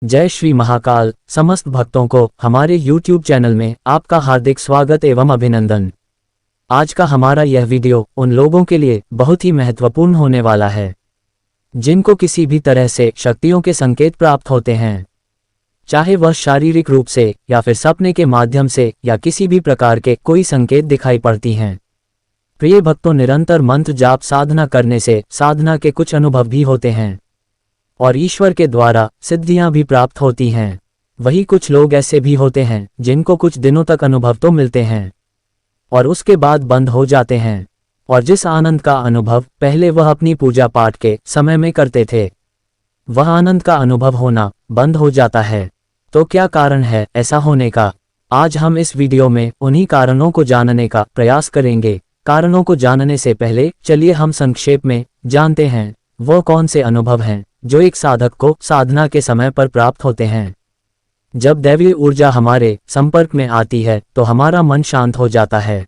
जय श्री महाकाल। समस्त भक्तों को हमारे YouTube चैनल में आपका हार्दिक स्वागत एवं अभिनंदन। आज का हमारा यह वीडियो उन लोगों के लिए बहुत ही महत्वपूर्ण होने वाला है जिनको किसी भी तरह से शक्तियों के संकेत प्राप्त होते हैं, चाहे वह शारीरिक रूप से या फिर सपने के माध्यम से या किसी भी प्रकार के कोई संकेत दिखाई पड़ती हैं। प्रिय भक्तों, निरंतर मंत्र जाप साधना करने से साधना के कुछ अनुभव भी होते हैं और ईश्वर के द्वारा सिद्धियां भी प्राप्त होती हैं। वही कुछ लोग ऐसे भी होते हैं जिनको कुछ दिनों तक अनुभव तो मिलते हैं और उसके बाद बंद हो जाते हैं, और जिस आनंद का अनुभव पहले वह अपनी पूजा पाठ के समय में करते थे, वह आनंद का अनुभव होना बंद हो जाता है। तो क्या कारण है ऐसा होने का? आज हम इस वीडियो में उन्हीं कारणों को जानने का प्रयास करेंगे। कारणों को जानने से पहले चलिए हम संक्षेप में जानते हैं वो कौन से अनुभव हैं जो एक साधक को साधना के समय पर प्राप्त होते हैं। जब दैवीय ऊर्जा हमारे संपर्क में आती है तो हमारा मन शांत हो जाता है।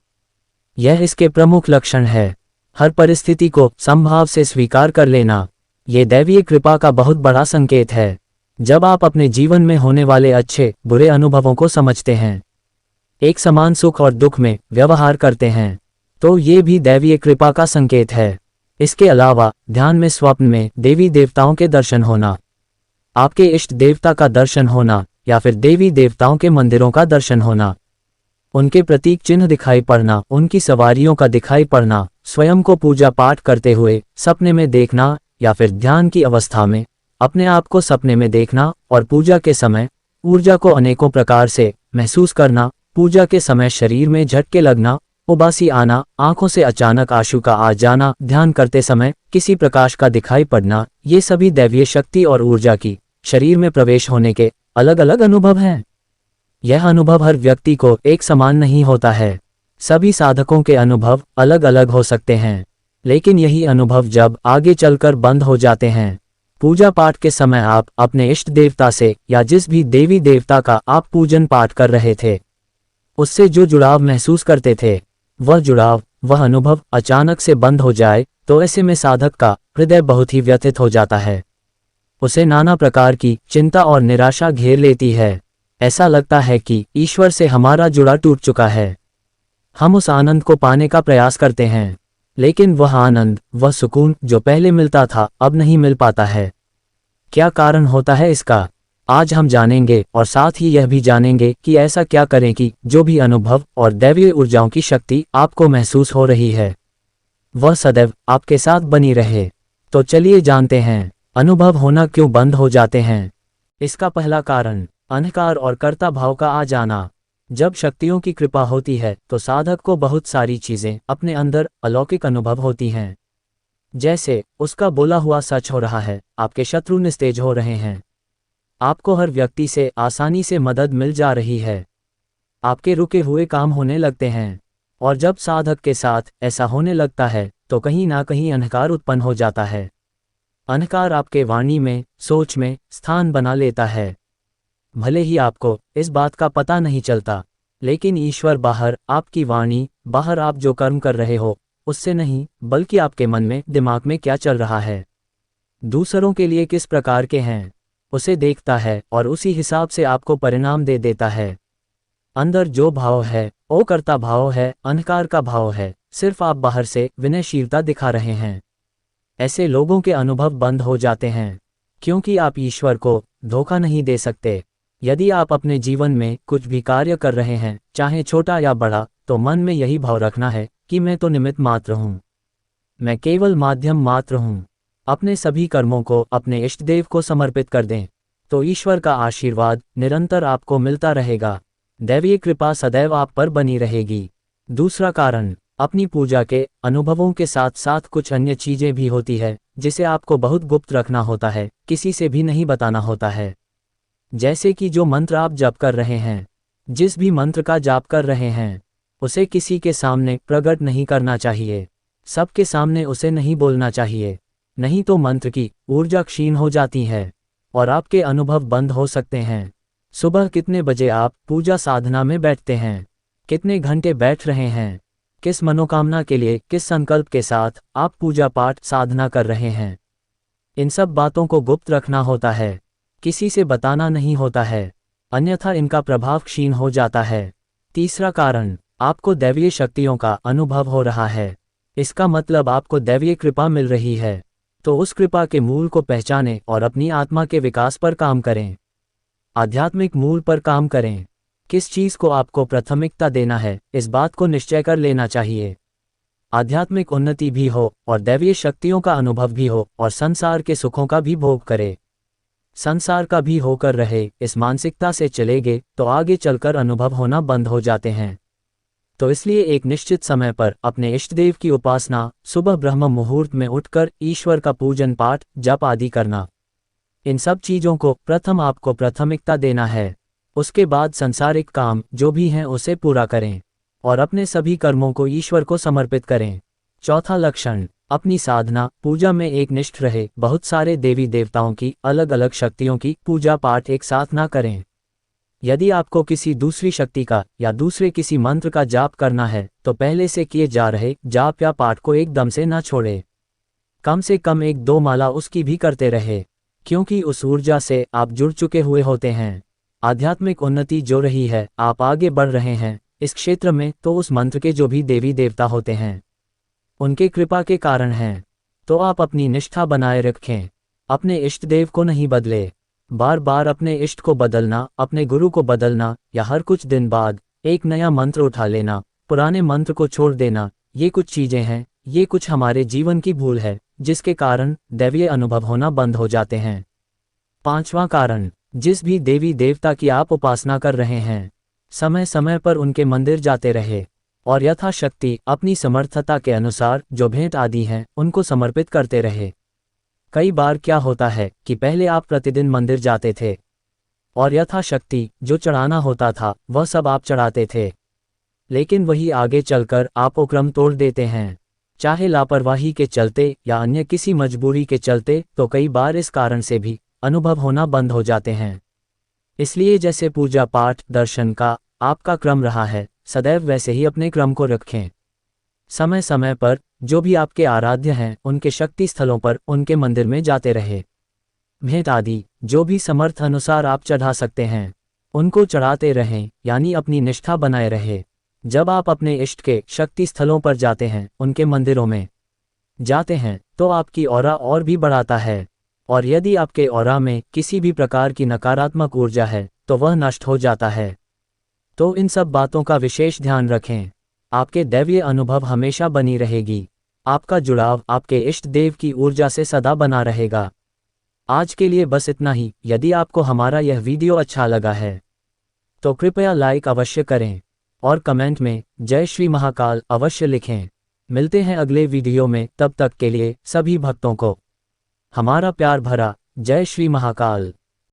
यह इसके प्रमुख लक्षण है। हर परिस्थिति को संभाव से स्वीकार कर लेना, ये दैवीय कृपा का बहुत बड़ा संकेत है। जब आप अपने जीवन में होने वाले अच्छे बुरे अनुभवों को समझते हैं, एक समान सुख और दुख में व्यवहार करते हैं, तो ये भी दैवीय कृपा का संकेत है। इसके अलावा ध्यान में स्वप्न में देवी देवताओं के दर्शन होना, आपके इष्ट देवता का दर्शन होना या फिर देवी देवताओं के मंदिरों का दर्शन होना, उनके प्रतीक चिन्ह दिखाई पड़ना, उनकी सवारियों का दिखाई पड़ना, स्वयं को पूजा पाठ करते हुए सपने में देखना या फिर ध्यान की अवस्था में अपने आप को सपने में देखना और पूजा के समय ऊर्जा को अनेकों प्रकार से महसूस करना, पूजा के समय शरीर में झटके लगना, उबासी आना, आंखों से अचानक आंसू का आ जाना, ध्यान करते समय किसी प्रकाश का दिखाई पड़ना, ये सभी दैवीय शक्ति और ऊर्जा की शरीर में प्रवेश होने के अलग अलग अनुभव हैं। यह अनुभव हर व्यक्ति को एक समान नहीं होता है। सभी साधकों के अनुभव अलग अलग हो सकते हैं, लेकिन यही अनुभव जब आगे चलकर बंद हो जाते हैं, पूजा पाठ के समय आप अपने इष्ट देवता से या जिस भी देवी देवता का आप पूजन पाठ कर रहे थे, उससे जो जुड़ाव महसूस करते थे, वह जुड़ाव, वह अनुभव अचानक से बंद हो जाए तो ऐसे में साधक का हृदय बहुत ही व्यथित हो जाता है। उसे नाना प्रकार की चिंता और निराशा घेर लेती है। ऐसा लगता है कि ईश्वर से हमारा जुड़ा टूट चुका है। हम उस आनंद को पाने का प्रयास करते हैं, लेकिन वह आनंद, वह सुकून जो पहले मिलता था, अब नहीं मिल पाता है। क्या कारण होता है इसका? आज हम जानेंगे और साथ ही यह भी जानेंगे कि ऐसा क्या करें कि जो भी अनुभव और दैवीय ऊर्जाओं की शक्ति आपको महसूस हो रही है, वह सदैव आपके साथ बनी रहे। तो चलिए जानते हैं अनुभव होना क्यों बंद हो जाते हैं। इसका पहला कारण अहंकार और कर्ता भाव का आ जाना। जब शक्तियों की कृपा होती है तो साधक को बहुत सारी चीजें अपने अंदर अलौकिक अनुभव होती हैं, जैसे उसका बोला हुआ सच हो रहा है, आपके शत्रु निस्तेज हो रहे हैं, आपको हर व्यक्ति से आसानी से मदद मिल जा रही है, आपके रुके हुए काम होने लगते हैं। और जब साधक के साथ ऐसा होने लगता है तो कहीं ना कहीं अहंकार उत्पन्न हो जाता है। अहंकार आपके वाणी में, सोच में स्थान बना लेता है। भले ही आपको इस बात का पता नहीं चलता, लेकिन ईश्वर बाहर आपकी वाणी, बाहर आप जो कर्म कर रहे हो उससे नहीं, बल्कि आपके मन में, दिमाग में क्या चल रहा है, दूसरों के लिए किस प्रकार के हैं, उसे देखता है और उसी हिसाब से आपको परिणाम दे देता है। अंदर जो भाव है वो कर्ता भाव है, अहंकार का भाव है, सिर्फ आप बाहर से विनयशीलता दिखा रहे हैं। ऐसे लोगों के अनुभव बंद हो जाते हैं, क्योंकि आप ईश्वर को धोखा नहीं दे सकते। यदि आप अपने जीवन में कुछ भी कार्य कर रहे हैं, चाहे छोटा या बड़ा, तो मन में यही भाव रखना है कि मैं तो निमित्त मात्र हूँ, मैं केवल माध्यम मात्र हूँ। अपने सभी कर्मों को अपने इष्ट देव को समर्पित कर दें, तो ईश्वर का आशीर्वाद निरंतर आपको मिलता रहेगा। दैवीय कृपा सदैव आप पर बनी रहेगी। दूसरा कारण, अपनी पूजा के अनुभवों के साथ साथ कुछ अन्य चीजें भी होती है जिसे आपको बहुत गुप्त रखना होता है, किसी से भी नहीं बताना होता है। जैसे कि जो मंत्र आप जप कर रहे हैं, जिस भी मंत्र का जाप कर रहे हैं, उसे किसी के सामने प्रकट नहीं करना चाहिए, सबके सामने उसे नहीं बोलना चाहिए, नहीं तो मंत्र की ऊर्जा क्षीण हो जाती है और आपके अनुभव बंद हो सकते हैं। सुबह कितने बजे आप पूजा साधना में बैठते हैं, कितने घंटे बैठ रहे हैं, किस मनोकामना के लिए, किस संकल्प के साथ आप पूजा पाठ साधना कर रहे हैं, इन सब बातों को गुप्त रखना होता है। किसी से बताना नहीं होता है, अन्यथा इनका प्रभाव क्षीण हो जाता है। तीसरा कारण, आपको दैवीय शक्तियों का अनुभव हो रहा है। इसका मतलब आपको दैवीय कृपा मिल रही है। तो उस कृपा के मूल को पहचानें और अपनी आत्मा के विकास पर काम करें। आध्यात्मिक मूल पर काम करें। किस चीज को आपको प्राथमिकता देना है, इस बात को निश्चय कर लेना चाहिए। आध्यात्मिक उन्नति भी हो और दैवीय शक्तियों का अनुभव भी हो और संसार के सुखों का भी भोग करे। संसार का भी होकर रहे, इस मानसिकता से चलेंगे तो आगे चलकर अनुभव होना बंद हो जाते हैं। तो इसलिए एक निश्चित समय पर अपने इष्टदेव की उपासना, सुबह ब्रह्म मुहूर्त में उठकर ईश्वर का पूजन पाठ जप आदि करना, इन सब चीजों को प्रथम आपको प्राथमिकता देना है। उसके बाद सांसारिक काम जो भी हैं उसे पूरा करें और अपने सभी कर्मों को ईश्वर को समर्पित करें। चौथा लक्षण, अपनी साधना पूजा में एक निष्ठ रहे। बहुत सारे देवी देवताओं की अलग अलग शक्तियों की पूजा पाठ एक साथ ना करें। यदि आपको किसी दूसरी शक्ति का या दूसरे किसी मंत्र का जाप करना है तो पहले से किए जा रहे जाप या पाठ को एकदम से न छोड़े। कम से कम 1-2 माला उसकी भी करते रहे, क्योंकि उस ऊर्जा से आप जुड़ चुके हुए होते हैं। आध्यात्मिक उन्नति जो रही है, आप आगे बढ़ रहे हैं इस क्षेत्र में, तो उस मंत्र के जो भी देवी देवता होते हैं उनके कृपा के कारण हैं। तो आप अपनी निष्ठा बनाए रखें, अपने इष्ट देव को नहीं बदले। बार बार अपने इष्ट को बदलना, अपने गुरु को बदलना या हर कुछ दिन बाद एक नया मंत्र उठा लेना, पुराने मंत्र को छोड़ देना, ये कुछ चीजें हैं, ये कुछ हमारे जीवन की भूल है जिसके कारण दैवीय अनुभव होना बंद हो जाते हैं। पांचवां कारण, जिस भी देवी देवता की आप उपासना कर रहे हैं समय समय पर उनके मंदिर जाते रहे और यथाशक्ति अपनी समर्थता के अनुसार जो भेंट आदि हैं उनको समर्पित करते रहे। कई बार क्या होता है कि पहले आप प्रतिदिन मंदिर जाते थे और यथाशक्ति जो चढ़ाना होता था वह सब आप चढ़ाते थे, लेकिन वही आगे चलकर आप वो क्रम तोड़ देते हैं, चाहे लापरवाही के चलते या अन्य किसी मजबूरी के चलते। तो कई बार इस कारण से भी अनुभव होना बंद हो जाते हैं। इसलिए जैसे पूजा पाठ दर्शन का आपका क्रम रहा है, सदैव वैसे ही अपने क्रम को रखें। समय समय पर जो भी आपके आराध्य हैं उनके शक्ति स्थलों पर उनके मंदिर में जाते रहे। भेंट आदि जो भी समर्थ अनुसार आप चढ़ा सकते हैं उनको चढ़ाते रहें, यानी अपनी निष्ठा बनाए रहे। जब आप अपने इष्ट के शक्ति स्थलों पर जाते हैं, उनके मंदिरों में जाते हैं, तो आपकी ऑरा और भी बढ़ाता है। और यदि आपके ऑरा में किसी भी प्रकार की नकारात्मक ऊर्जा है तो वह नष्ट हो जाता है। तो इन सब बातों का विशेष ध्यान रखें। आपके दैवीय अनुभव हमेशा बनी रहेगी। आपका जुड़ाव आपके इष्ट देव की ऊर्जा से सदा बना रहेगा। आज के लिए बस इतना ही। यदि आपको हमारा यह वीडियो अच्छा लगा है तो कृपया लाइक अवश्य करें और कमेंट में जय श्री महाकाल अवश्य लिखें। मिलते हैं अगले वीडियो में, तब तक के लिए सभी भक्तों को हमारा प्यार भरा जय श्री महाकाल।